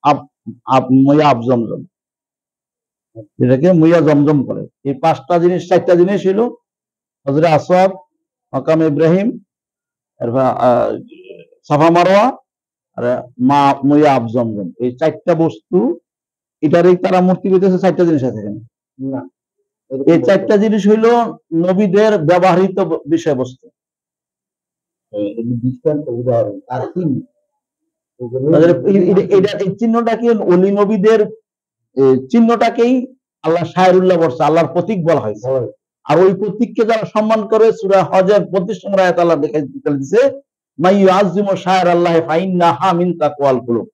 আব জমজম, যেটাকে মুইয়া জমজম করে। এই 5টা জিনিস 4টা জিনিস হইল হযরত আসওয়াদ, মাকাম ইব্রাহিম, সাফা মারওয়া আর মুইয়া আব জমজম। এই 4টা বস্তু, এটারই তারা মূর্তি পেতেছে। 4টা জিনিস আছে এখানে না, এই 4টা জিনিস হইল নবীদের ব্যবহৃত বিষয়বস্তু। এই চিহ্নটাকে ওলি নবীদের চিহ্নটাকেই আল্লাহ শায়রুল্লাহ বলছে, আল্লাহর প্রতীক বলা হয়েছে। আর ওই প্রতীককে যারা সম্মান করে সূরা হজের 25 নম্বর আয়াত আল্লাহ দেখাই দিয়েছে, মাই ইউআযযিমু শায়র আল্লাহি ফাইন্নাহা মিন তাকওয়াল কুলুব।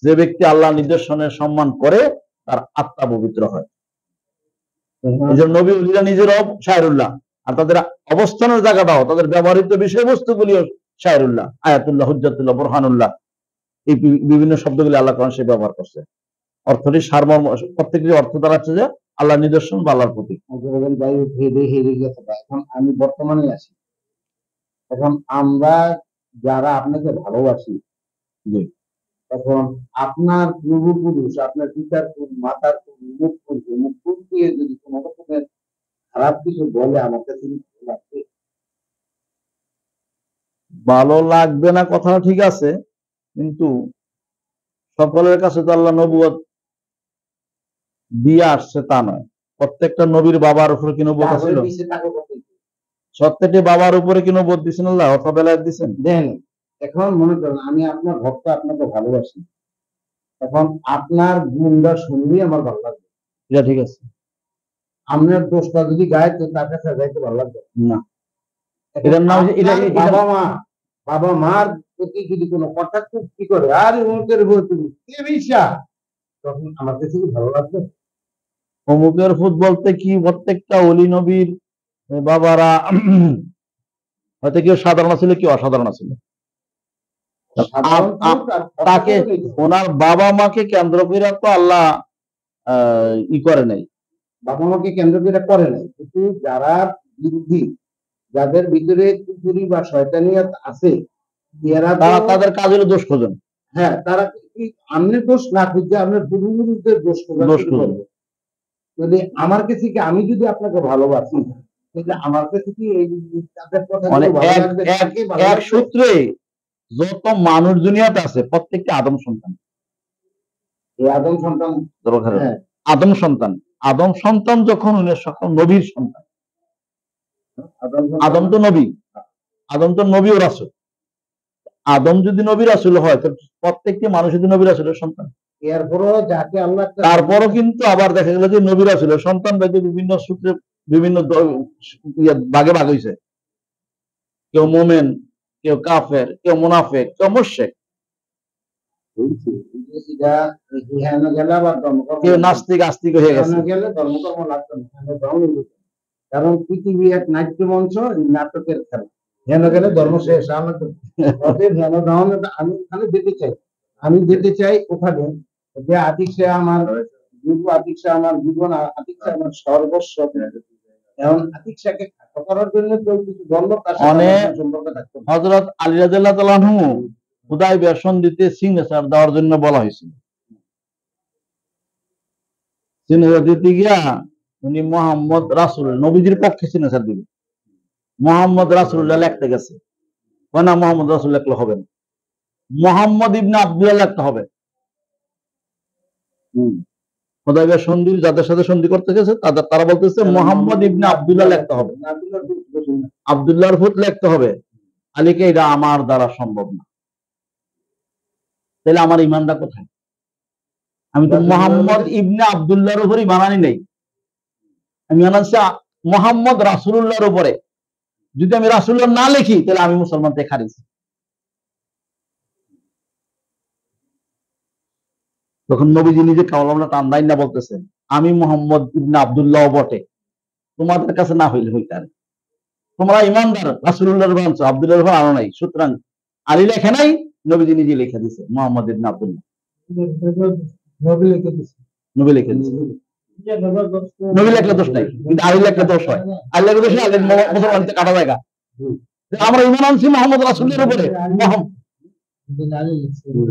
যে ব্যক্তি আল্লাহর নিদর্শনের সম্মান করে তার আত্মা পবিত্র হয়। এই জন্য নবী ওলিরা নিজেরাও শায়রুল্লাহ, আর তাদের অবস্থানের জায়গাটাও, তাদের ব্যবহৃত বিষয়বস্তুগুলিও শায়রুল্লাহ, আয়াতুল্লাহ, হুজ্জাতুল্লাহ, বুরহানুল্লাহ, এই বিভিন্ন শব্দগুলি আল্লাহ কোরআন সে ব্যবহার করছে। অর্থটি সারমর্ম, প্রত্যেকটি অর্থ দাঁড়াচ্ছে যে আল্লাহ নিদর্শন বা আল্লাহর প্রতীক। এখন আমি বর্তমানে আছি, এখন আমরা যারা আপনাকে ভালোবাসি, তখন আপনার পূর্বপুরুষ, আপনার পিতার মাতার মুখ দিয়ে যদি কোনো রকমের খারাপ কিছু বলে, আমার কাছে ভালো লাগবে না, কথাটা ঠিক আছে, কিন্তু সকলের কাছে তো আল্লাহ নবুয়ত দিয়ে আসছে তা নয়। প্রত্যেকটা নবীর বাবার উপরে কি নবুয়ত ছিল? প্রত্যেকটি বাবার উপরে কি নবুয়ত দিয়েছেন আল্লাহ, অথবা বেলায়েত দিয়েছেন? দেন। এখন মনে করেন আমি আপনার ভক্ত, আপনাকে ভালোবাসি, এখন আপনার গুণটা শুনলেই আমার ভালো লাগবে, এটা ঠিক আছে। আপনার দোষটা যদি গায়ে, তো তার কাছে গাইতে ভালো লাগবে না। এটার নাম বাবা মার প্রতি যদি কোনো কথা চুক্তি করে, আর অমুকের কে বিশ্বাস, তখন আমার কাছে কি ভালো লাগবে? অমুকের ফুট বলতে কি, প্রত্যেকটা ওলি নবীর বাবারা হয়তো কেউ সাধারণ ছিল, কেউ অসাধারণ ছিল। তাকে ওনার বাবা মাকে কেন্দ্র করে তো আল্লাহ ই করে নাই, বাবা মাকে কেন্দ্র করে নাই, কিন্তু যারা বিরোধী, যাদের ভিতরে কুফরি বা শয়তানিয়ত আছে, তারা তাদের কাজ হলো দোষ খোঁজেন। হ্যাঁ, তারা আপনি দোষ না খুঁজে আপনার পূর্বপুরুষদের দোষ খোঁজেন। যদি আমার কাছে কি, আমি যদি আপনাকে ভালোবাসি, তাহলে আমার কাছে কি এই তাদের কথা এক সূত্রে যত মানুষ দুনিয়াতে আছে প্রত্যেকটা আদম সন্তান। এই আদম সন্তান দরকার, আদম সন্তান, আদম সন্তান যখন সকল নবীর সন্তান। আদম তো নবী, আদম তো নবী ও রাসূল। আদম যদি নবী রাসূল হয়, তো প্রত্যেকটি মানুষ যদি নবী রাসূলের সন্তান। এরপরও যাকে আল্লাহ, তারপরও কিন্তু আবার দেখা গেল যে নবী রাসূলের সন্তান ভেদে বিভিন্ন সূত্রে বিভিন্ন ভাগে ভাগ হয়েছে। কেউ মোমেন, কেউ কাফের, কেউ মুনাফিক, কেউ মুশরিক, কেউ নাস্তিক আস্তিক হয়ে গেছে। কারণ পৃথিবী এক নাট্য মঞ্চ, নাটকের খেলা, হেন গেলে ধর্ম শেষ। আমি যেতে চাই, আমি যেতে চাই ওখানে, যে আতিক সে আমার গুরু, আতিক সে আমার জীবন, আতিক সে আমার সর্বস্ব। এখন আতিক শাহকে খাটো করার জন্য কেউ কিছু বললো, তার সাথে সম্পর্ক থাকতো। হযরত আলী রাদিয়াল্লাহু তাআলা আনহু হুদায়বিয়ার সন্ধিতে সিগনেচার দেওয়ার জন্য বলা হয়েছিল। সিগনেচার দিতে গিয়া উনি মুহাম্মদ রাসূল, নবীজির পক্ষে সিগনেচার দিবেন, মুহাম্মদ রাসূলুল্লাহ লিখতে গেছে, না মুহাম্মদ রাসূল লিখলে হবে না, মুহাম্মদ ইবনে আব্দুল্লাহ লিখতে হবে। হুদায়বিয়ার সন্ধি যাদের সাথে সন্ধি করতে গেছে তারা বলতেছে মুহাম্মদ ইবনে আব্দুল্লাহ লিখতে হবে, আব্দুল্লাহর ফুট লিখতে হবে। আলীকে এটা আমার দ্বারা সম্ভব না। তাহলে আমার ইমানটা কোথায়? আমি তো মুহাম্মদ ইবনে আব্দুল্লাহর উপর ইমান আনি নাই, আমি আনছি মুহাম্মদ রাসূলুল্লাহর উপরে। যদি আমি রাসূলুল্লাহ না লিখি, তাহলে আমি মুসলমান থেকে খারিজ। তখন নবীজি নিজে কাওলামটা টান্দাই না বলতেছেন, আমি মুহাম্মদ ইবনে আব্দুল্লাহ বটে, তোমাদের কাছে না হইলে হইতে পারে, তোমরা ইমানদার রাসূলুল্লাহর উপর আনছো, আব্দুল্লাহর উপর আনো নাই। সুতরাং আলী লেখে নাই, নবীজি নিজে লিখে দিয়েছে মুহাম্মদ ইবনে আব্দুল্লাহ। নবী লিখে দিয়েছে, নবী লেখলে দোষ নাই, কিন্তু আলী লেখলে দোষ হয়। আলী লেখলে দোষ হয়, আলী মুসলমানদের কাটা জায়গা। আমরা ইমান আনছি মুহাম্মদ রাসূলের উপরে,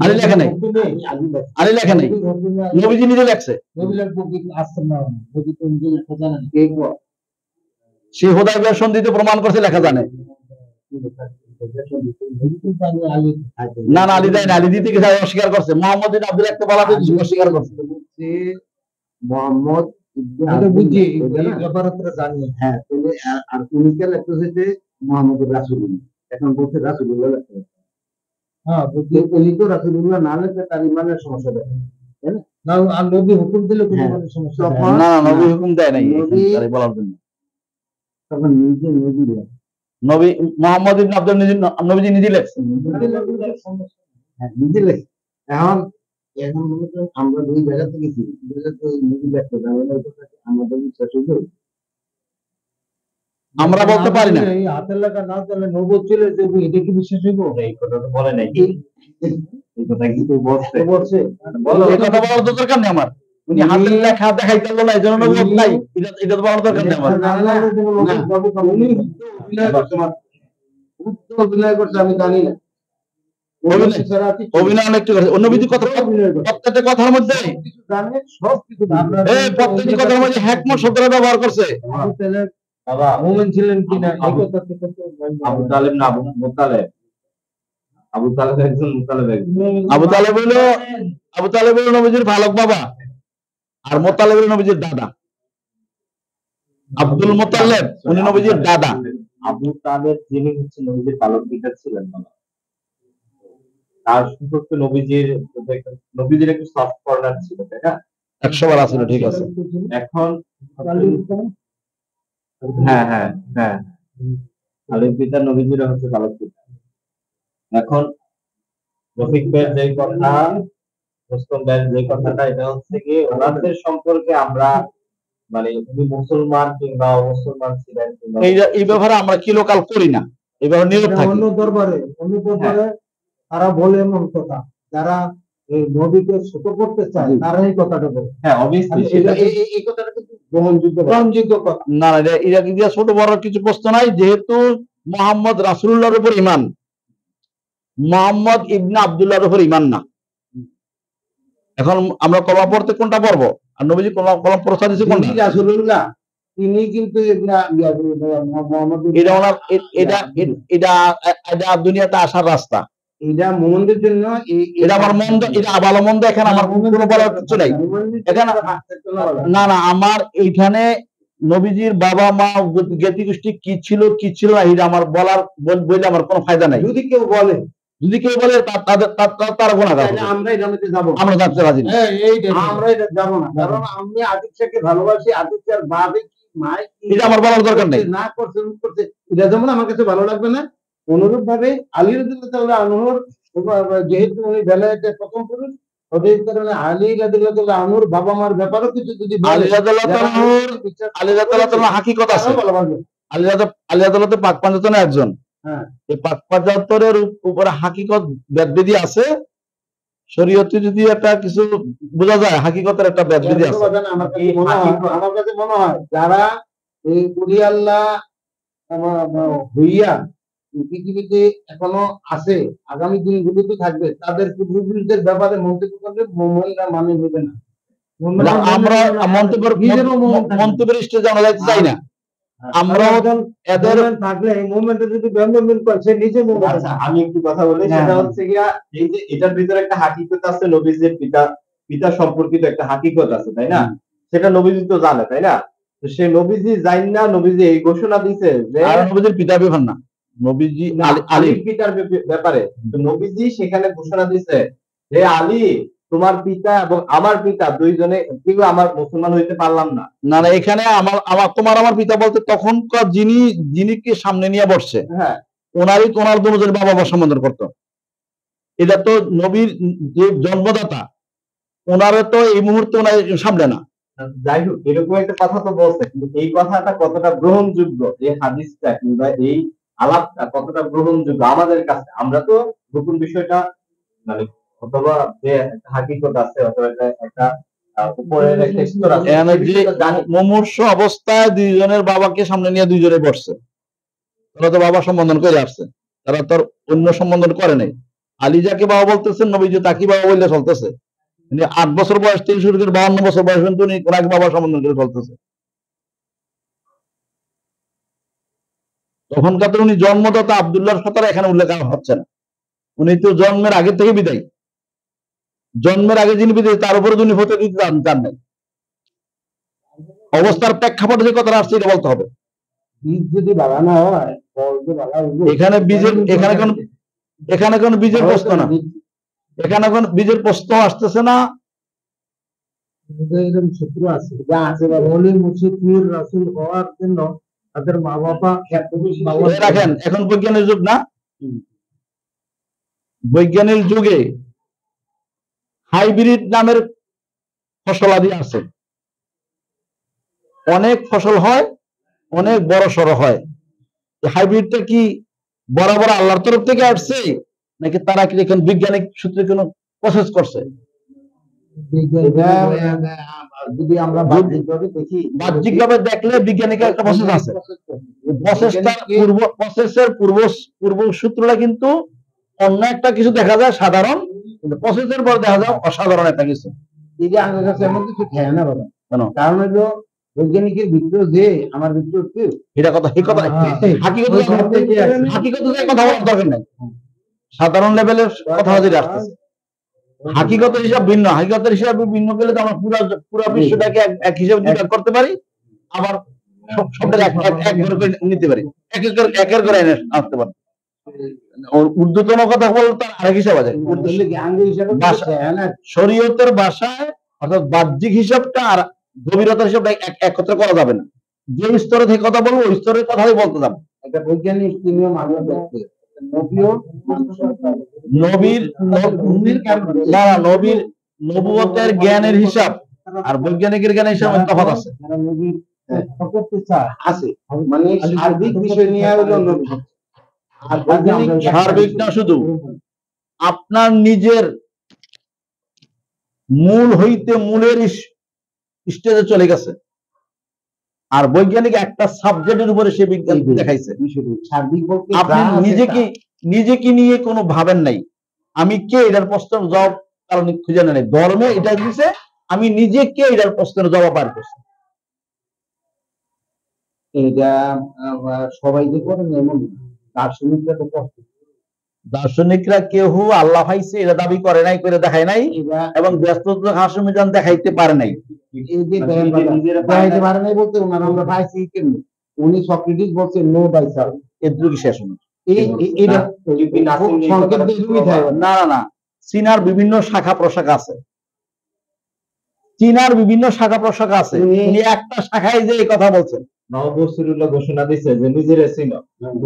আলী লেখে নাই, আলী লেখে নাই, নবীজি নিজে লেখছে। সে হুদায়বিয়ার সন্ধিতে প্রমাণ করছে লেখা জানে। না না, আলী দেয় না, আলী দিতে গেছে অস্বীকার করছে। মোহাম্মদ বিন আব্দুল একটা বলা অস্বীকার করছে। মোহাম্মদ বুঝি জানি। হ্যাঁ, আর উনি কে লেখছে যে মোহাম্মদ রাসূলুল্লাহ, এখন বলছে রাসূলুল্লাহ লেখছে। হ্যাঁ, উনি তো রাসূলুল্লাহ না লেখে তার ইমানের সমস্যা দেখে, তাই না? আর নবী হুকুম দিলে কোনো সমস্যা না না, নবী হুকুম দেয় নাই এখানে বলার জন্য। তখন নিজে নবী লেখে। নবী মোহাম্মদ ইবনে আব্দুল নিজে, নবীজি নিজে লেখছেন। হ্যাঁ, নিজে লেখে। এখন এখন মূলত আমরা দুই জায়গাতে গেছি, যেটাতে নবী লেখতে আমাদের বিশ্বাস হইল। আমরা বলতে পারি না। এই হাতের লেখা না তাহলে নবুয়ত চলে যাবে, এটা কি বিশ্বাস হইব? এই কথা তো বলে নাই, এই কথা কিন্তু বলছে। বলছে বলো, এই কথা বলার তো দরকার নেই আমার। উনি হাতের লেখা দেখাইতে পারলো না, এজন্য নবুয়ত নাই, এটা তো বলার দরকার নেই আমার। অভিনয় করছে আমি জানি না। অভিনয় অনেকটা করে নবীজি কথা, প্রত্যেকটা কথার মধ্যে জানে, সব কিছু প্রত্যেকটা কথার মধ্যে হিকমত শব্দটা ব্যবহার করছে। বাবা মুমিন ছিলেন কিনা এই কথা থেকে আবু তালেব না, আবু মুতালেব। আবু তালেব একজন, মুতালেব একজন। আবু তালেব হলো নবীজির ভালক বাবা, আর মোতালেব হলো নবীজির দাদা। আব্দুল মোতালেব উনি নবীজির দাদা। আবু তালেব যিনি হচ্ছে নবীজির পালক পিতা ছিলেন, বাবা তার সম্পর্কে নবীজির একটু সফট কর্নার ছিল, তাই না? 100 বার আছিল, ঠিক আছে। এখন হ্যাঁ হ্যাঁ হ্যাঁ, আলীর পিতা নবীজির হচ্ছে পালক পিতা। এখন রফিক ভাইয়ের যে কথা, মুসলিম ভাইয়ের যে কথাটা, এটা হচ্ছে কি ওনাদের সম্পর্কে আমরা মানে উনি মুসলমান কিংবা অমুসলমান ছিলেন কিংবা এই ব্যাপারে আমরা কি লোকাল করি না, এই ব্যাপারে নীরব থাকি। অন্য দরবারে তারা বলে এমন কথা, যারা এই নবীকে ছোট করতে চায় তারা এই কথাটা বলে। হ্যাঁ, অবভিয়াসলি এই কথাটা কিন্তু গ্রহণযোগ্য কথা না না, এটা ছোট বড় কিছু প্রশ্ন নাই। যেহেতু মোহাম্মদ রাসূলুল্লাহর উপর ঈমান, মোহাম্মদ ইবনে আব্দুল্লাহর উপর ঈমান না। এখন আমরা কলমা পড়তে কোনটা পড়বো, আর নবীজি কলমা প্রস্তাব দিয়েছে কোনটা? রাসূলুল্লাহ তিনি কিন্তু মোহাম্মদ এটা দুনিয়াতে আসার রাস্তা, এটা মোহাম্মদের জন্য এটা আমার মন্দ, এটা ভালো মন্দ এখানে আমার কোনো বলার কিছু নাই এখানে। না না, আমার এইখানে নবীজির বাবা মা জ্ঞাতি গোষ্ঠী কি ছিল না, এটা আমার বলার বলে আমার কোনো ফায়দা নাই। যদি কেউ বলে তারা গুনাহগার হবে। আমরা এটা যাবো, আমরা যাচ্ছি রাজি না। আমরা এটা যাবো না, কারণ আমি আতিক শাহকে ভালোবাসি। আতিক শাহর বাবে কি মাই এটা আমার বলার দরকার নেই। না করছে এটা যেমন আমার কাছে ভালো লাগবে না, অনুরূপ ভাবে আলী রাদিয়াল্লাহু আনহুর যেহেতু উনি বেলায়েতে প্রথম পুরুষ, ওদের কারণে আলী রাদিয়াল্লাহু আনহুর বাবা মার ব্যাপারও কিছু যদি আলী রাদিয়াল্লাহু আনহুর হাকিকত আছে। আলী রাদিয়াল্লাহু পাক পাঞ্জাতনের একজন। হ্যাঁ, এই পাক পাঞ্জাতনের উপরে হাকিকত বেদবিধি আছে। শরীয়তে যদি একটা কিছু বোঝা যায়, হাকিকতের একটা বেদবিধি আছে। আমার কাছে মনে হয় যারা এই কুলি আল্লাহ হইয়া পৃথিবীতে এখনো আছে, আগামী দিনগুলোতে থাকবে, তাদের পূর্বপুরুষদের ব্যাপারে মন্তব্য করলে মোমেনরা মানে নেবে না। আমরা মন্তব্যের স্টেজে আমরা যাইতে চাই না। আমরা এদের থাকলে এই মুভমেন্টে যদি ব্যঙ্গমিল করে সে নিজে আচ্ছা, আমি একটু কথা বলি। সেটা হচ্ছে গিয়া এই যে এটার ভিতরে একটা হাকিকত আছে, নবীজির পিতা সম্পর্কিত একটা হাকিকত আছে, তাই না? সেটা নবীজি তো জানে, তাই না? তো সে নবীজি জানেন না, নবীজি এই ঘোষণা দিয়েছে যে নবীজির পিতা ব্যাপার না, নবীজি আলীর পিতার ব্যাপারে। তো নবীজি সেখানে ঘোষণা দিয়েছে যে আলী, তোমার পিতা এবং আমার পিতা দুইজনে কেউ আমার মুসলমান হইতে পারলাম না। না না, এখানে আমার পিতা বলতে তখনকার যিনি কে সামনে নিয়ে বসছে, হ্যাঁ, ওনার দুজনের বাবা মা সম্বোধন করতো। এটা তো নবীর যে জন্মদাতা, ওনারে তো এই মুহূর্তে ওনার সামনে না। যাই হোক, এরকম একটা কথা তো বলছে, কিন্তু এই কথাটা কতটা গ্রহণযোগ্য, এই হাদিসটা কিংবা এই আলাপটা কতটা গ্রহণযোগ্য আমাদের কাছে? আমরা তো গোপন বিষয়টা মানে অথবা যে হাকিকত আছে অথবা একটা উপরের একটা স্তর আছে, মুমূর্ষ অবস্থায় দুইজনের বাবাকে সামনে নিয়ে দুইজনে বসছে। তারা তো বাবা সম্বোধন করে আসছে, তারা তো অন্য সম্বোধন করে নাই। আলী যাকে বাবা বলতেছেন, নবীজি তাকে বাবা বললে চলতেছে। 8 বছর বয়স থেকে শুরু করে 52 বছর বয়স পর্যন্ত উনি ওনাকে বাবা সম্বোধন করে চলতেছে। তখনকার তো উনি জন্মদাতা আব্দুল্লাহর কথা এখানে উল্লেখ হচ্ছে না। উনি তো জন্মের আগে থেকে বিদায়ী। জন্মের আগে যিনি বিদায়ী তার উপরে উনি হতে দিতে চান নাই। অবস্থার প্রেক্ষাপটে যে কথাটা আসছে এটা বলতে হবে। বীজ যদি বাড়ানো হয়, ফল তো বাড়ানো। এখানে বীজের এখানে কোন বীজের প্রশ্ন না, এখানে কোন বীজের প্রশ্ন আসতেছে না। এরকম সূত্র আছে যা আছে, ওলি মুর্শিদ পীর রাসূল হওয়ার জন্য তাদের মা বাবা রাখেন। এখন বৈজ্ঞানিক যুগ না, বৈজ্ঞানিক যুগে হাইব্রিড নামের ফসলাদি আছে। অনেক ফসল হয়, অনেক বড় সড়ো হয়। হাইব্রিডটা কি বরাবর আল্লাহর তরফ থেকে আসছে, নাকি তারা কি এখন বৈজ্ঞানিক সূত্রে কোনো প্রসেস করছে? যদি আমরা বাহ্যিকভাবে দেখি, বাহ্যিকভাবে দেখলে বিজ্ঞানিক একটা প্রসেস আছে। প্রসেসটা প্রসেসের পূর্ব সূত্রটা কিন্তু অন্য একটা কিছু দেখা যায় সাধারণ, কিন্তু প্রসেসের পর দেখা যায় অসাধারণ একটা কিছু। এই যে আমার কাছে এমন কিছু খেয়ে না বাবা, কেন? কারণ হলো বৈজ্ঞানিকের ভিতর যে আমার ভিতর কি এটা কথা, এই কথা হাকিকত কথা বলার দরকার নাই। সাধারণ লেভেলের কথা যদি আসতেছে, হাকিকতের হিসাব ভিন্ন। হাকিকতের হিসাব ভিন্ন করলে তো আমরা পুরো বিশ্বটাকে এক হিসাবে বিভাগ করতে পারি, আবার সবটাকে এক ঘরে করে নিতে পারি, একের করে আসতে পারি। ঊর্ধ্বতন কথা বলতে তার আরেক হিসাব আছে। শরীয়তের ভাষায় অর্থাৎ বাহ্যিক হিসাবটা আর গভীরতার হিসাবটা একত্রে করা যাবে না। যে স্তরে থেকে কথা বলবো ওই স্তরের কথাই বলতে যাবো। একটা বৈজ্ঞানিক নিয়ম আমরা দেখতে নবুয়তের জ্ঞানের হিসাব আর বৈজ্ঞানিকের জ্ঞানের হিসাব তফাৎ আছে। আছে মানে সার্বিক বিষয় নিয়ে হলো নবী, আর বৈজ্ঞানিক সার্বিক না, শুধু আপনার নিজের মূল হইতে মূলের স্টেজে চলে গেছে। আর বৈজ্ঞানিক একটা সাবজেক্টের উপরে সে বিজ্ঞান দেখাইছে। সার্বিক বলতে আপনি নিজেকে নিয়ে কোনো ভাবেন নাই, আমি কে এটার প্রশ্নের জবাব কারণ খুঁজে নেই। ধর্মে এটা দিছে, আমি নিজে কে এটার প্রশ্নের জবাব পার করছি। এটা সবাই যে করেন এমন দার্শনিকরা তো কষ্ট, দার্শনিকরা কেউ আল্লাহ পাইছে এটা দাবি করে নাই, করে দেখায় নাই, এবং ব্যস্ত হাসমিজান দেখাইতে পারে নাই। এই যে দেখাইতে পারে নাই বলতে ওনার আমরা পাইছি কেন? উনি সক্রেটিস বলছে নো বাই সেলফ, এর যুগ শেষ হলো। এটা সংকেত না না না, চীনার বিভিন্ন শাখা প্রশাখা আছে। চীনার বিভিন্ন শাখা প্রশাখা আছে, উনি একটা শাখায় যে এই কথা বলছেন। বশিরুল্লাহ ঘোষণা দিছে যে নিজেরে চিনো।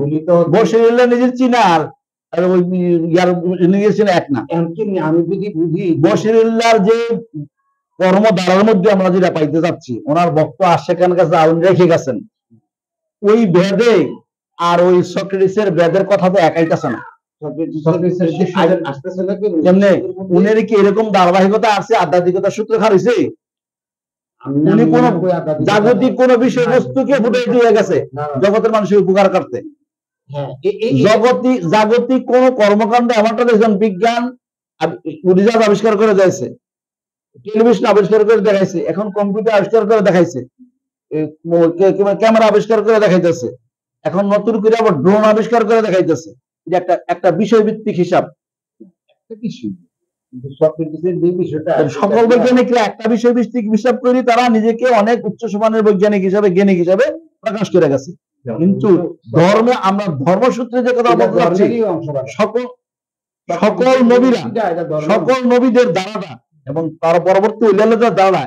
উনি তো বশিরুল্লাহ নিজের চীনা আর ওই ইয়ার নিজের চীনা এক না। আমি যদি বুঝি বশিরুল্লাহর যে কর্মধারার মধ্যে আমরা যেটা পাইতে যাচ্ছি, ওনার ভক্ত আশেখান কাছে আউন রেখে গেছেন, ওই ভেদে আর ওই সক্রেটিসের ভেদের কথা তো একাইতেছে না। উনি কি এরকম ধারাবাহিকতা আছে, আধ্যাত্মিকতার সূত্র খারিছে? উনি কোন জাগতিক কোন বিষয়বস্তুকে ফুটে দিয়ে গেছে জগতের মানুষের উপকার করতে। জাগতিক কোন কর্মকাণ্ড এমনটা দেখছেন বিজ্ঞান উড়িজাহাজ আবিষ্কার করে দিয়েছে, টেলিভিশন আবিষ্কার করে দেখাইছে, এখন কম্পিউটার আবিষ্কার করে দেখাইছে, ক্যামেরা আবিষ্কার করে দেখাইতেছে, এখন নতুন করে আবার ড্রোন আবিষ্কার করে দেখাইতেছে। এটা একটা বিষয়ভিত্তিক হিসাব। সকল বৈজ্ঞানিকরা একটা বিষয় ভিত্তিক হিসাব করে তারা নিজেকে অনেক উচ্চ সমানের বৈজ্ঞানিক হিসাবে, জ্ঞানিক হিসাবে প্রকাশ করে গেছে। কিন্তু ধর্মে আমরা ধর্মসূত্রে যে কথা বলতে যাচ্ছি, সকল নবীদের দ্বারাটা এবং তার পরবর্তী উল্লেখের দ্বারা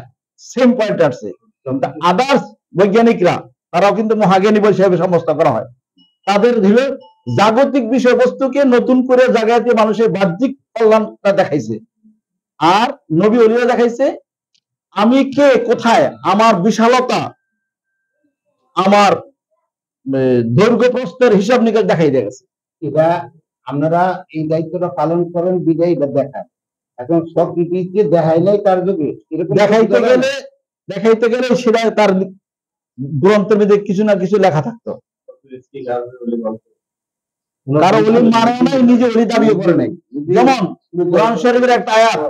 সেম পয়েন্ট আসছে। আদার্স বৈজ্ঞানিকরা তারাও কিন্তু মহাজ্ঞানী হিসেবে সমস্ত করা হয়। তাদের ধীরে জাগতিক বিষয়বস্তুকে নতুন করে জায়গাতে মানুষের বাহ্যিক কল্যাণটা দেখাইছে, আর নবী ওলিরা দেখাইছে আমি কে, কোথায়, আমার বিশালতা, আমার দৈর্ঘ্য প্রস্থের হিসাব নিকাশ দেখাই দিয়ে গেছে। এটা আপনারা এই দায়িত্বটা পালন করেন বিদায় এটা দেখান। এখন সক্রেটিসকে দেখাই নাই তার যুগে, দেখাইতে গেলে সেটা তার গ্রন্থের মধ্যে কিছু না কিছু লেখা থাকতো। কারো ওলি মানে নাই, নিজে ওলি দাবিও করে নাই। যেমন কোরআন শরীফের একটা আয়াত,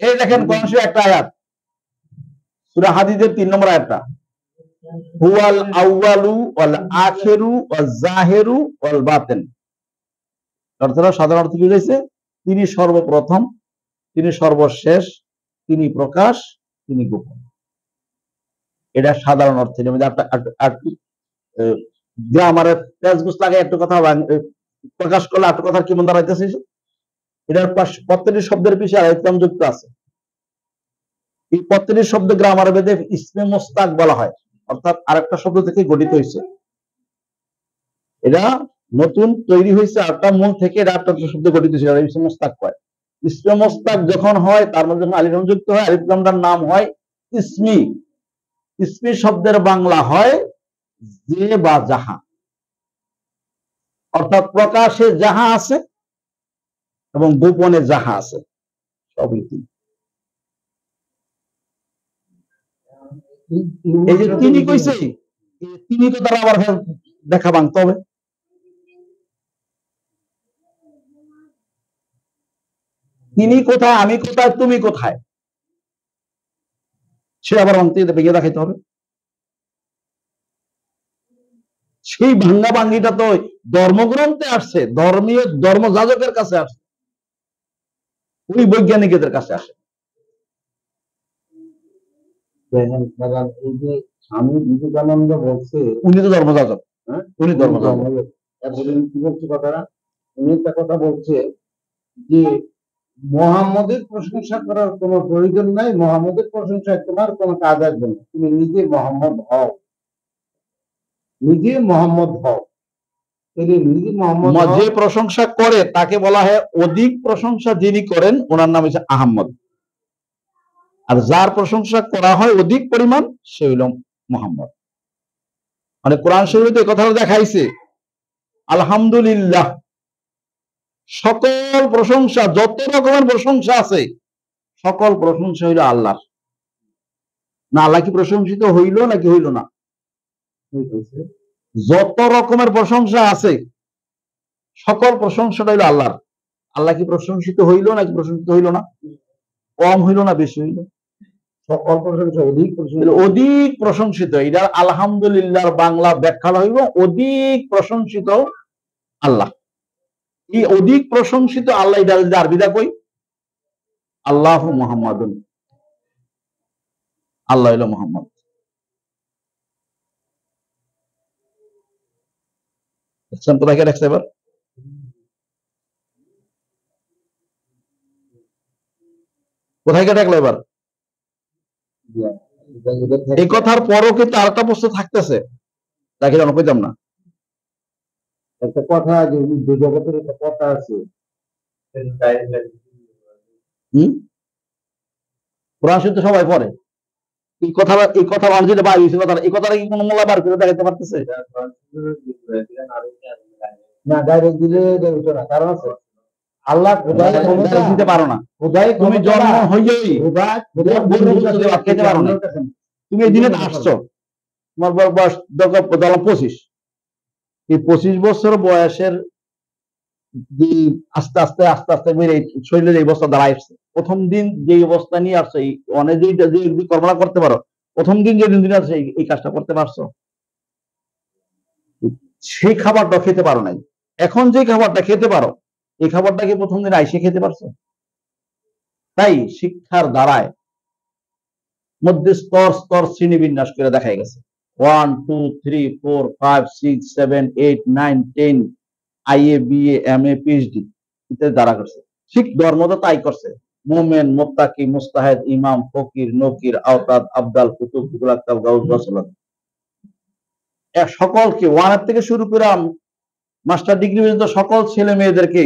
এই দেখেন কোরআন শরীফের একটা আয়াত, সূরা হাদীদের 3 নম্বর আয়াতটা, হুয়াল আউয়ালু ওয়াল আখিরু ওয়াজ জাহিরু ওয়াল বাতিন। অর্থাৎ সাধারণ অর্থ কি হয়েছে? তিনি সর্বপ্রথম, তিনি সর্বশেষ, তিনি প্রকাশ, তিনি গোপন। এটা সাধারণ অর্থ। গ্রামারের পেজগুস লাগে একটু কথা প্রকাশ করলে একটু কথা কি মন দাঁড়াইতেছে, এটার প্রত্যেকটি শব্দের পিছনে আরেকদম যুক্ত আছে। এই প্রত্যেকটি শব্দ গ্রামার বেদে ইসমে মুস্তাক বলা হয়, অর্থাৎ আরেকটা শব্দ থেকে গঠিত হয়েছে। এটা নতুন তৈরি হয়েছে, আরেকটা মূল থেকে এটা একটা শব্দ গঠিত হয়েছে, এটা ইসমে মুস্তাক হয়। ইসমে মুস্তাক যখন হয়, তার মধ্যে যখন আলিফ লাম যুক্ত হয়, আলিফ লামটার নাম হয় ইসমি। ইসমি শব্দের বাংলা হয় যে বা যাহা, অর্থাৎ প্রকাশে যাহা আছে এবং গোপনে যাহা আছে সবই তিনি। এই যে তিনি কইছে, তিনি তো তারা আবার দেখা ভাঙতে হবে। তিনি কোথায়, আমি কোথায়, তুমি কোথায়, সে আবার ভেঙে দেখাইতে হবে। সেই ভাঙ্গা ভাঙ্গিটা তো ধর্মগ্রন্থে আসছে, ধর্মযাজকের কাছে আসছে, ওই বৈজ্ঞানিকদের কাছে আসে। এই যে স্বামী বিবেকানন্দ বলছে, উনি তো ধর্মযাজক, উনি ধর্মযাজক। কি বলছে কথাটা? উনি একটা কথা বলছে যে মুহাম্মদের প্রশংসা করার কোনো প্রয়োজন নাই, মুহাম্মদের প্রশংসায় তোমার কোনো কাজ আসবে না, তুমি নিজে মোহাম্মদ হও, নিজে মোহাম্মদ হও। নিজে মোহাম্মদ যে প্রশংসা করে তাকে বলা হয় অধিক প্রশংসা যিনি করেন, ওনার নাম হচ্ছে আহম্মদ। আর যার প্রশংসা করা হয় অধিক পরিমাণ, সে হইল মুহাম্মদ। মানে কোরআন শরীফে এই কথাটা দেখাইছে, আলহামদুলিল্লাহ, সকল প্রশংসা, যত রকমের প্রশংসা আছে, সকল প্রশংসা হইল আল্লাহ। না আল্লাহ কি প্রশংসিত হইল নাকি হইল না? যত রকমের প্রশংসা আছে, সকল প্রশংসাটা হইল আল্লাহর। আল্লাহ কি প্রশংসিত হইল নাকি প্রশংসিত হইল না? কম হইল না বেশি হইল? সকল প্রশংসা অধিক অধিক প্রশংসিত। এটা আলহামদুলিল্লাহর বাংলা ব্যাখ্যা হইল অধিক প্রশংসিত আল্লাহ। এই অধিক প্রশংসিত আল্লাহ, এটা আরবিটা কই? আল্লাহ মুহাম্মাদুন, আল্লাহ হইল মুহাম্মদ। কোথায় কে রাখছে? এবার কোথায় কে রাখলো? এবার এই কথার পরও কিন্তু আরেকটা প্রশ্ন থাকতেছে, তাকে জানো কইতাম না। একটা কথা, যে জগতের একটা কথা আছে, কোরআন শরীফ তো সবাই পড়ে। এই কথা মানুষ যেটা বার হয়েছে, এই কথাটা কি কোনো মোল্লা বার করে দেখাতে পারতেছে? না, ডাইরেক্ট দিলে না, কারণ আছে আল্লাহ দিতে পারো না। তুমি জন্ম হইয়াই খেতে পারো না। তুমি এই দিনে আসছো, তোমার বয়স 25, এই 25 বছর বয়সের আস্তে আস্তে আস্তে আস্তে শরীরের এই অবস্থা দাঁড়ায় আসছে। প্রথম দিন যে অবস্থা নিয়ে আসছে, অনেক যে কল্পনা করতে পারো, প্রথম দিন যে দিন আসছে এই কাজটা করতে পারছো, সেই খাবারটা খেতে পারো নাই। এখন যে খাবারটা খেতে পারো, এই খাবারটা কি প্রথম দিন আইসে খেতে পারছো? তাই শিক্ষার দ্বারায় মধ্যে স্তর স্তর শ্রেণী বিন্যাস করে দেখা গেছে। 1 2 3 4 5 6 7 8 9 10 IA BA MA PhD ইত্যাদি দ্বারা করছে। ঠিক ধর্ম তো তাই করছে। মোমেন, মুত্তাকি, মুস্তাহিদ, ইমাম, ফকির, নকির, আওতাদ, আবদাল, কুতুব, কুতুল আকতাব, গাউস, গাউসুল্লাহ, সকলকে 1 থেকে শুরু করে মাস্টার ডিগ্রি পর্যন্ত সকল ছেলে মেয়েদেরকে,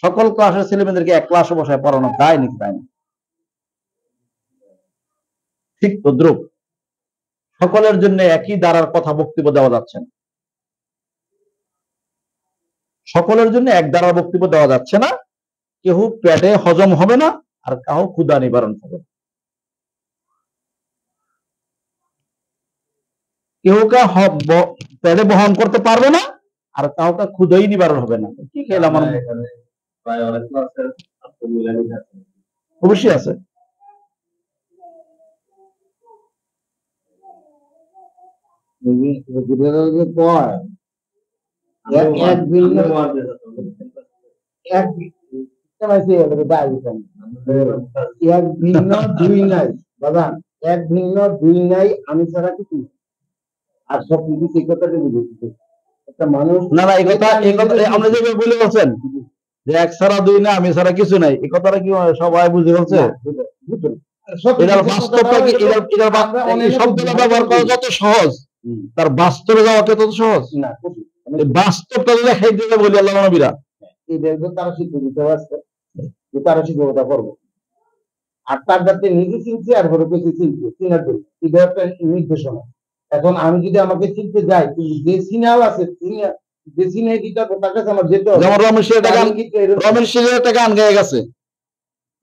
সকল ক্লাসের ছেলে মেয়েদেরকে এক ক্লাসে বসায় পড়ানো যায় নাকি? তাই না? ঠিক তদ্রুপ সকলের জন্য একই দ্বারার কথা বক্তব্য দেওয়া যাচ্ছে না। সকলের জন্য এক দ্বারার বক্তব্য দেওয়া যাচ্ছে না। কেউ পেটে হজম হবে না, আর কাউ ক্ষুধা নিবারণ হবে না। কেউ পেটে বহন করতে পারবে না, আর কাউকে ক্ষুধাই নিবারণ হবে না। কি খেলাম আমার এখানে প্রায় অনেক ক্লাসের আত্মমূল্যায়ন আছে। অবশ্যই আছে। কয় এক ভিন্ন এক এক ভিন্ন দুই নাই বাদান, এক ভিন্ন দুই নাই আমি ছাড়া কিছু না। আর সব কিছু সেই কথাটা বুঝেছি একটা মানুষ না না, এই কথা আমরা যেভাবে বলে বলছেন যে এক ছাড়া দুই না, আমি ছাড়া কিছু নাই, এই কথাটা কি সবাই বুঝে বলছে? এটার বাস্তবটা কি, এই শব্দটা ব্যবহার করা যত সহজ, তার বাস্তবে যাওয়াটা তত সহজ না। এই বাস্তবটা যদি খাইতে হবে বলি আল্লাহ নবীরা, তারা শিক্ষা দিতে পারছে যে তারা শিক্ষকতা করবো, আর তার যাতে নিজে চিনছে আর ঘরে পেয়েছে চিনছে চিনার জন্য এটা একটা নির্দেশনা। এখন আমি যদি আমাকে চিনতে যাই, যে চিনাও আছে যে চিনে দিতে তার কাছে আমার যেতে হবে। যেমন রমেশ শিলের একটা গান গেয়ে গেছে,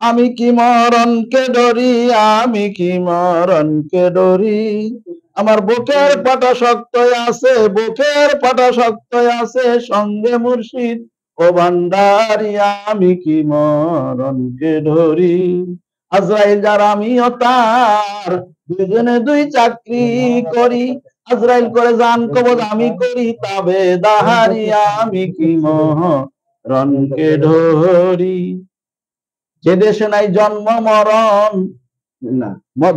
আমি কি মরণকে ডরি, আমি কি মরণকে ডরি, আমার বুকের পাটা শক্ত আছে, বুকের পাটা শক্ত আছে, সঙ্গে মুর্শিদ ও ভান্ডারি, আমি কি মরণকে ধরি। আজরাইল যার আমিও তার, দুজনে দুই চাকরি করি, আজরাইল করে জান কবজ আমি করি, তবে দাহারি, আমি কি মরণকে ধরি। যে দেশে নাই জন্ম মরণ, না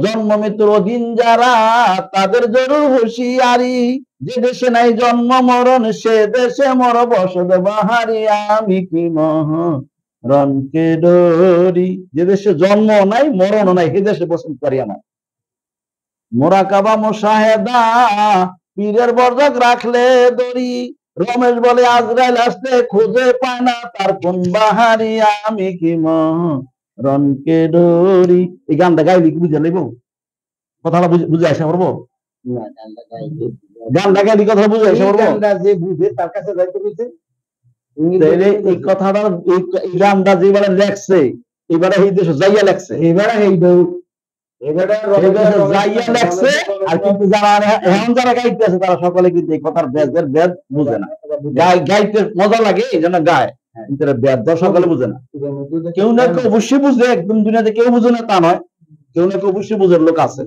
জন্ম মৃত্যুর অধীন যারা, তাদের জরুর হুঁশিয়ারি, যে দেশে নাই জন্ম মরণ সে দেশে মর বসত বাহারি, আমি কি মরণকে ডরি। যে দেশে জন্ম নাই মরণ নাই সে দেশে বসত পারি আমার। মোরাকাবা মুশাহেদা পীরের বরজক রাখলে দড়ি, রমেশ বলে আজরাইল আসলে খুঁজে পায় না তার কোন বাহারি, আমি কি মরণকে ডরি। এই গানটা গাইলি কি বুঝে লইব? কথাটা বুঝে আসা পারবো? না গানটা গাইলি কথা বুঝে আসা পারবো? যে বুঝে তার কাছে যাইতে বলছে। এই কথাটা এই গানটা যেবারে লেখছে এবারে এই দেশে যাইয়া লেখছে, এবারে এই যাইয়া লেখছে। আর কিন্তু যারা এখন যারা গাইতে আছে তারা সকলে কিন্তু এই কথার বেদের বেদ বুঝে না। গাইতে মজা লাগে এই জন্য গায়, কিন্তু বেদ সকলে বুঝে না। কেউ না কেউ অবশ্যই বুঝে, একদম দুনিয়াতে কেউ বুঝে না তা নয়, কেউ না কেউ অবশ্যই বুঝার লোক আছে।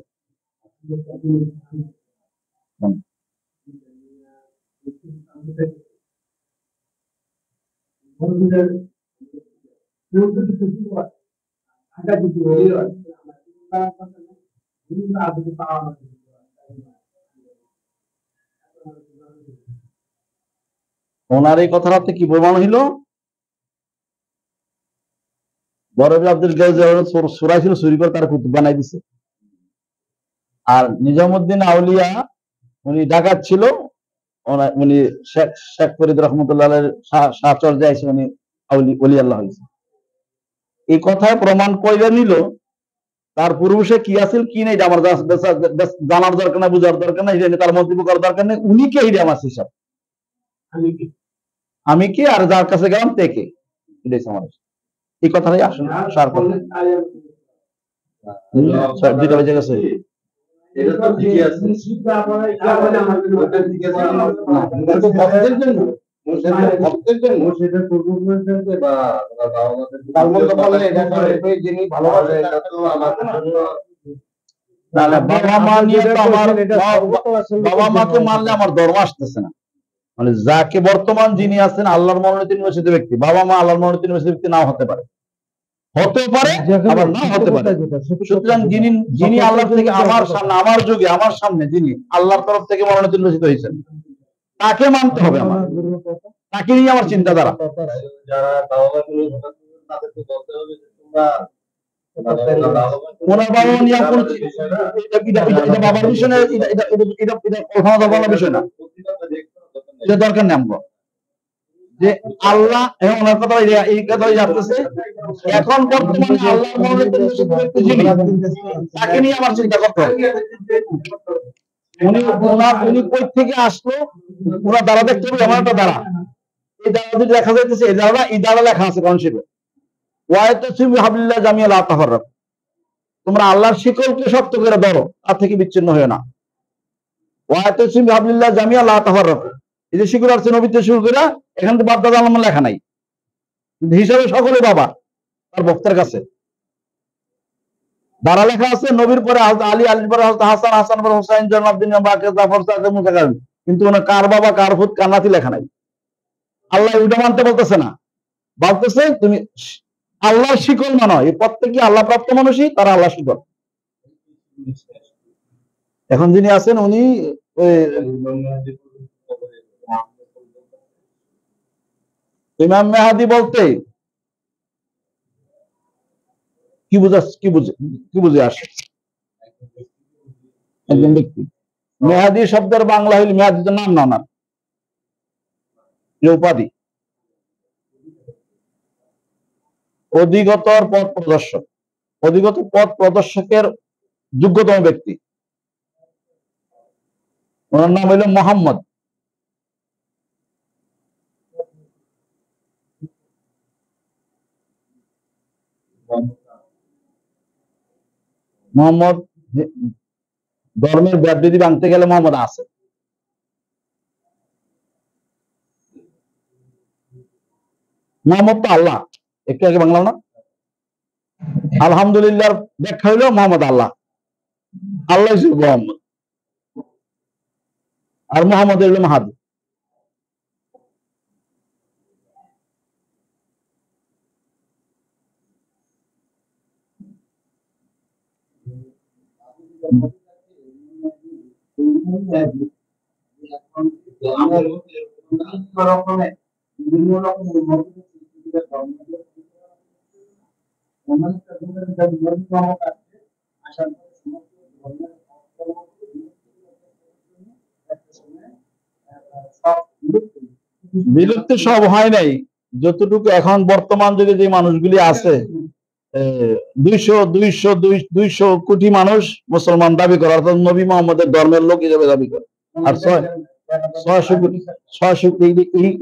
ওনার এই কথাটাতে কি প্রমাণ হইল? বরফ আব্দুল সুরাই ছিল, চুরি করে তার কুতুব বানাই দিছে। আর নিজামুদ্দিন আউলিয়া উনি ডাকাত ছিল, উনি শেখ ফরিদ রহমতুল্লাহ সাহচর্যে আইসে উনি ওলি আল্লাহ হয়েছে। এই কথায় প্রমাণ কইরা নিল তার পূর্বশে কি আছিল কি নেই আমার জানার দরকার না, বুঝার দরকার না, তার মন্তব্য করার দরকার নেই। উনি কে হিরে আমার হিসাব, আমি কি আর যার কাছে গেলাম তে কে, এটাই আমার এই কথাটাই আসলে সার কথা। দুইটা বেজে গেছে। এটা তো ঠিকই আছে। সেটা পূর্ব পরিচয় বা যিনি ভালোবাসে তাহলে বাবা মা নিয়ে তো আমার বাবা মাকে মানলে আমার ধর্ম আসতেছে না। মানে যাকে বর্তমান যিনি আছেন আল্লাহর মনোনীত নির্বাচিত ব্যক্তি, বাবা মা আল্লাহর মনোনীত নির্বাচিত ব্যক্তি নাও হতে পারে, হতে পারে আবার নাও হতে পারে। সুতরাং যিনি আল্লাহ থেকে আমার সামনে, আমার যুগে আমার সামনে যিনি আল্লাহর তরফ থেকে মনোনীত নির্বাচিত হয়েছেন তাকে মানতে হবে আমার, তাকে নিয়ে আমার চিন্তাধারা। যারা বাবা মা তাদেরকে বলতে হবে যে তোমরা ওনার বাবা মা নিয়ে কোনো এটা বাবার বিষয় না, এটা কখনো বলার বিষয় না, এটা দরকার নেই। আমরা যে আল্লাহ ওনার কথা এই কথাই যাচ্ছে, এখন বর্তমানে আল্লাহর মনোনীত ব্যক্তি যিনি তাকে নিয়ে আমার চিন্তা করতে হবে। উনি কই থেকে আসলো, ওনার দ্বারা দেখতে হবে আমার একটা দ্বারা, এই দ্বারা যদি দেখা যাইতেছে এই দ্বারা লেখা আছে কোন শিবে ওয়াইতাসিমু হাবিল্লাহ জামিয়া লা তাফাররাকু, তোমরা আল্লাহর শিকলকে শক্ত করে ধরো, তার থেকে বিচ্ছিন্ন হয়ো না। ওয়াইতাসিমু হাবিল্লাহ জামিয়া লা তাফাররাকু, এই যে শিকুর আসছে নবীতে শুরু করে এখান থেকে বাপদাদা আমার লেখা নাই, কিন্তু হিসাবে সকলে বাবা তার বক্তার কাছে দ্বারা লেখা আছে নবীর পরে হযরত আলী, আলীর পরে হযরত হাসান, হাসান পরে হুসাইন, জয়নালউদ্দিন, বাকের, জাফর, সাদেক, মুসা কারীম, কিন্তু ওনার কার বাবা কার ফুত কার নাতি লেখা নাই। আল্লাহ ওইটা মানতে বলতেছে না, বলতেছে তুমি আল্লাহর শিকল মানো, এই প্রত্যেকে আল্লাহ প্রাপ্ত মানুষই তারা আল্লাহ শিকল। এখন যিনি আছেন উনি ইমাম মেহাদি বলতে কি বুঝে আসে একজন ব্যক্তি। মেহাদি শব্দের বাংলা হইল মেহাদি তো নাম না, ওনার উপাধি, অধিগতর পথ প্রদর্শক, অধিগত পথ প্রদর্শকের যোগ্যতম ব্যক্তি। ওনার নাম হইল মোহাম্মদ। মোহাম্মদ ধর্মের ব্যাধি ভাঙতে গেলে মোহাম্মদ আছে। মোহাম্মদ তো আল্লাহ, একটু আগে বাংলা না, আলহামদুলিল্লাহ ব্যাখ্যা হইল মোহাম্মদ আল্লাহ, আল্লাহ মোহাম্মদ, আর মোহাম্মদ হইল মাহাদি। বিলুপ্তি সব হয় নাই, যতটুকু এখন বর্তমান যুগে যে মানুষগুলি আছে 200 কোটি মানুষ মুসলমান দাবি করে, অর্থাৎ নবী মুহাম্মদের ধর্মের লোক হিসেবে দাবি করে, আর 600 কোটি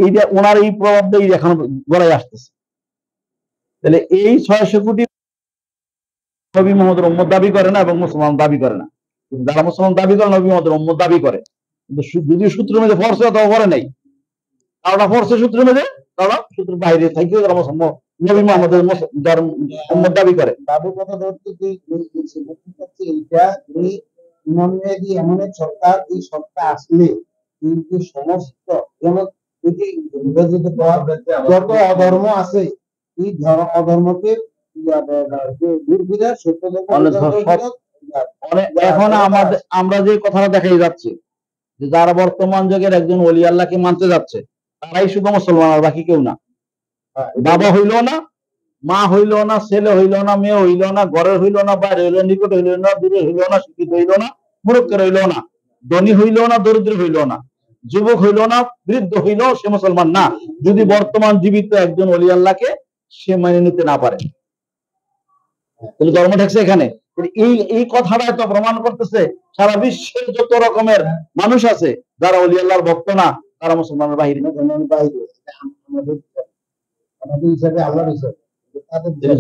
এইটা ওনার এই প্রভাবটা এখন গড়াই আসতেছে। তাহলে এই 600 কোটি নবী মুহাম্মদের উম্মত দাবি করে না এবং মুসলমান দাবি করে না। যারা মুসলমান দাবি করে নবী মুহাম্মদের উম্মত দাবি করে, কিন্তু যদি সূত্রের মধ্যে ফরসে অথবা করে নাই, কারণ ফরসে সূত্রের মধ্যে, কারণ সূত্রের বাইরে থেকে যারা মুসলমান নবী মুহাম্মদের উম্মত দাবি করে। বাবু কথা ধরতে এইটা ইমাম মেহেদী এমন এক সত্তা, এই সত্তা আসলে কিন্তু সমস্ত যত অধর্ম আছে এই অধর্মকে এখন আমরা যে কথাটা দেখাই যাচ্ছে যে যারা বর্তমান যুগের একজন ওলি আল্লাহকে মানতে যাচ্ছে তারাই শুধু মুসলমান, আর বাকি কেউ না। বাবা হইল না, মা হইল না, ছেলে হইল না, মেয়ে হইল না, ঘরের হইল না, বাইরে হইল, নিকট হইল না, দূরে হইল না, শিক্ষিত হইল না, মূর্খ হইল না, ধনী হইল না, দরিদ্র হইল না, যুবক হইল না, বৃদ্ধ হইল, সে মুসলমান না, যদি বর্তমান জীবিত একজন ওলি আল্লাহকে সে মেনে নিতে না পারে। তাহলে ধর্ম ঠেকছে এখানে। এই কথাটা তো প্রমাণ করতেছে সারা বিশ্বের যত রকমের মানুষ আছে যারা ওলি আল্লাহর ভক্ত না, তারা মুসলমানের বাহিরে।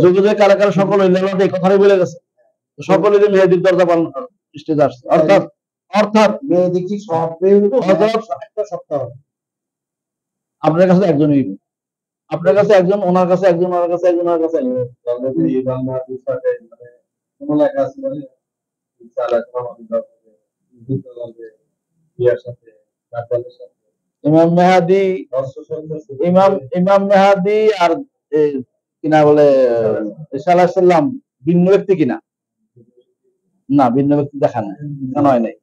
যুগে যুগে কারা কারা সকল ওলি আল্লাহ এই কথাই বলে গেছে, সকলে যে মেহেদীর দরজা পান স্টেজে আসছে, অর্থাৎ মেহেদী কি একটা সপ্তাহ আপনার কাছে একজনই, আপনার কাছে একজন, ওনার কাছে একজন, ওনার কাছে একজন, ওনার কাছে ইমাম মেহাদি, ইমাম মেহাদি আর কিনা বলে ঈসা আলাইহিস সালাম ভিন্ন ব্যক্তি কিনা? না, ভিন্ন ব্যক্তি দেখা নাই, কেন হয় নাই?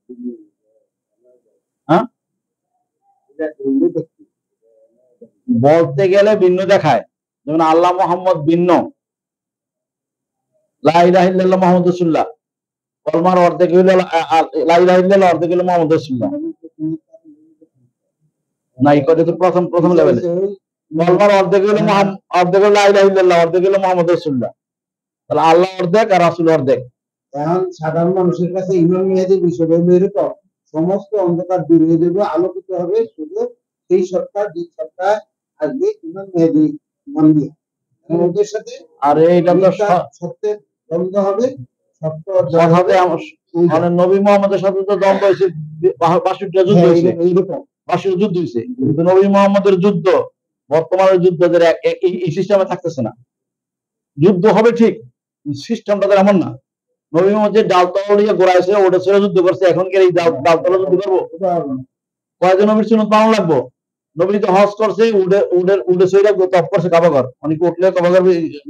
হ্যাঁ, বলতে গেলে ভিন্ন দেখায়, যেমন আল্লাহ মুহাম্মদ ভিন্ন, লা ইলাহা ইল্লাল্লাহ মুহাম্মাদুর রাসূলুল্লাহ, কলমার অর্ধেক হইল লা ইলাহা ইল্লাল্লাহ, অর্ধেক হইল মুহাম্মাদুর রাসূলুল্লাহ। না, এই কথা তো প্রথম লেভেলে, কলমার অর্ধেক হইল অর্ধেক হইল লা ইলাহা ইল্লাল্লাহ, অর্ধেক হইল মুহাম্মাদুর রাসূলুল্লাহ। তাহলে আল্লাহ অর্ধেক আর রাসূল অর্ধেক। এখন সাধারণ মানুষের কাছে ইমাম মেহেদীর বিষয়টা এরকম, সমস্ত অন্ধকার দূর হয়ে যাবে, আলোকিত হবে শুধু সেই সত্তা, যে সত্তা আসবে ইমাম মেহেদী মানবে, ওদের সাথে। আর এইটা তো সত্যের দ্বন্দ্ব হবে, সত্য নবী মুহাম্মদের সাথে তো দ্বন্দ্ব হয়েছে, 62টা যুদ্ধ হয়েছে, এইরকম বার্ষিক যুদ্ধ হয়েছে, কিন্তু নবী মোহাম্মদের যুদ্ধ বর্তমানের যুদ্ধদের এই সিস্টেমে থাকতেছে না। যুদ্ধ হবে ঠিক, সিস্টেমটা তো এমন না। নবী মোহাম্মদ যে ডাল তলিয়ে গোড়াইছে ওটা ছেড়ে যুদ্ধ করছে, এখন কি এই ডাল তলে যুদ্ধ করবো? কয়েকজন নবীর সুন্নত পালন লাগবো। নবী তো হজ করছে, উডে সইরা তপ করছে কাবাঘর, অনেকে উঠলে কাবাঘর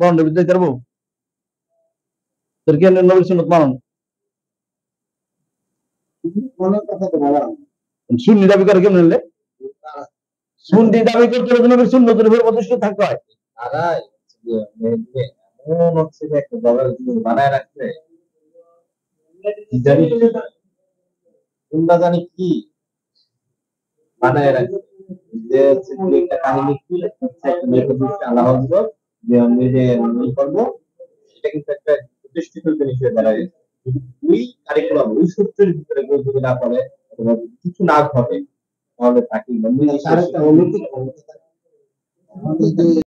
বন্ধ বিদ্যায় করবো, তোর কি নবীর সুন্নত পালন? অনেক কথা তো বলা সুন্নি দাবি করে কেমন হলে? সুন্নি দাবি করতে হলে নবীর সুন্নতের উপর প্রতিষ্ঠিত থাকতে হয়। তারা এমন হচ্ছে যে একটা দলের বানায় রাখছে, জানি তোমরা জানি কি বানায় রাখছে, যে হচ্ছে দুই একটা কাহিনী কি হচ্ছে একটা মেয়েকে দিচ্ছে আল্লাহ হজরত যে আমি যে ই করবো, সেটা কিন্তু একটা প্রতিষ্ঠিত জিনিস হয়ে দাঁড়ায়। ওই কারিকুলাম ওই সূত্রের ভিতরে কেউ যদি না পড়ে অথবা কিছু না ঘটে, তাহলে তাকে তার একটা অলৌকিক ক্ষমতা থাকে। আমাদের যে